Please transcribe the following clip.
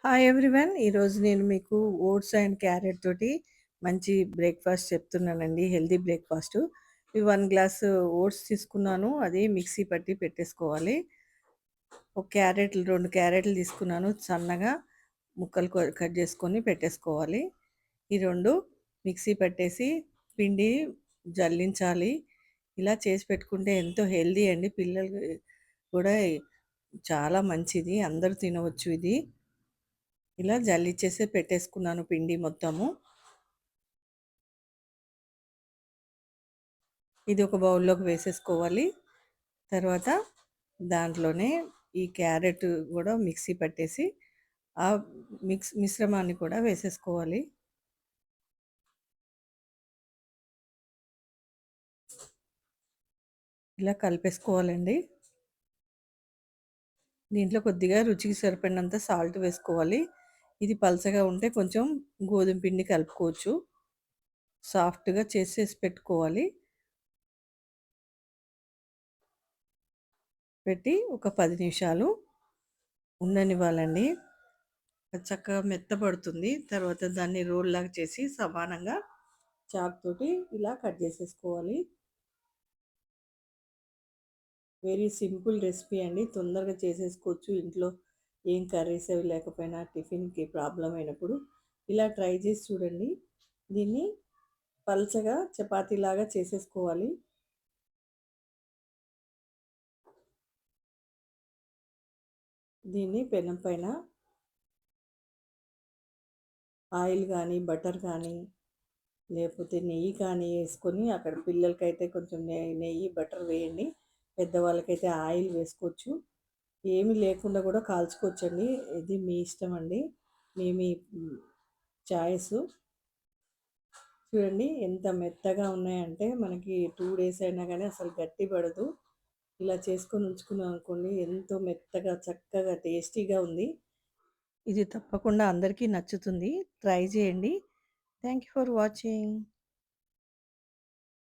Hi everyone. ఈరోజు నేను మీకు ఓట్స్ అండ్ క్యారెట్ తోటి మంచి బ్రేక్‌ఫాస్ట్ చెప్తున్నానండి. Healthy breakfast. ఈ 1 గ్లాసు ఓట్స్ తీసుకున్నాను. అది మిక్సీ పట్టి పెట్టేసుకోవాలి. ఒక క్యారెట్లు 2 క్యారెట్లు తీసుకున్నాను. సన్నగా ముక్కలు కట్ చేసుకొని పెట్టేసుకోవాలి. ఈ 2 మిక్సీ పట్టేసి పిండి జల్లించాలి. ఇలా చేసి పెట్టుకుంటే ఎంతో హెల్తీ అండి. పిల్లలకి కూడా చాలా మంచిది. అందరూ తినవచ్చు ఇది. ఇలా జల్లిచ్చేసి పెట్టేసుకున్నాను పిండి మొత్తము. ఇది ఒక బౌల్‌లోకి వేసేసుకోవాలి. తర్వాత దాంట్లోనే ఈ క్యారెట్ గూడా మిక్సీ పట్టేసి ఆ మిశ్రమాన్ని కూడా వేసేసుకోవాలి. ఇలా కలిపేసుకోవాలండి. దీంట్లో కొద్దిగా రుచికి సరిపడినంత సాల్ట్ వేసుకోవాలి. ఇది పలచగా ఉంటే కొంచెం గోధుమ పిండి కలుపుకోవచ్చు. సాఫ్ట్‌గా చేసేసి పెట్టుకోవాలి. పెట్టి ఒక 10 నిమిషాలు ఉండనివ్వాలండి. అది చక్కగా మెత్తబడుతుంది. తర్వాత దాన్ని రోల్‌లాగా చేసి సమానంగా చాక్ తోటి ఇలా కట్ చేసేసుకోవాలి. వెరీ సింపుల్ రెసిపీ అండి. తొందరగా చేసేసుకోవచ్చు ఇంట్లో. ఏం కర్రీస్ అవి లేకపోయినా టిఫిన్‌కి ప్రాబ్లమ్ అయినప్పుడు ఇలా ట్రై చేసి చూడండి. దీన్ని పల్చగా చపాతీలాగా చేసేసుకోవాలి. దీన్ని పెనం పైన ఆయిల్ గానీ, బటర్ కానీ, లేకపోతే నెయ్యి కానీ యేసుకొని అక్కడ పిల్లలకైతే కొంచెం నెయ్యి, బటర్ వేయండి. పెద్దవాళ్ళకైతే ఆయిల్ వేసుకోవచ్చు. ఏమి లేకుండా కూడా కాల్చుకోవచ్చండి. ఇది మీ ఇష్టమండి. మీ చాయిసు. చూడండి ఎంత మెత్తగా ఉన్నాయంటే మనకి 2 డేస్ అయినా గానీ అసలు గట్టి పడదు. ఇలా చేసుకొని ఉంచుకున్నాం అనుకోండి ఎంతో మెత్తగా, చక్కగా, టేస్టీగా ఉంది. ఇది తప్పకుండా అందరికీ నచ్చుతుంది. ట్రై చేయండి. Thank you for watching.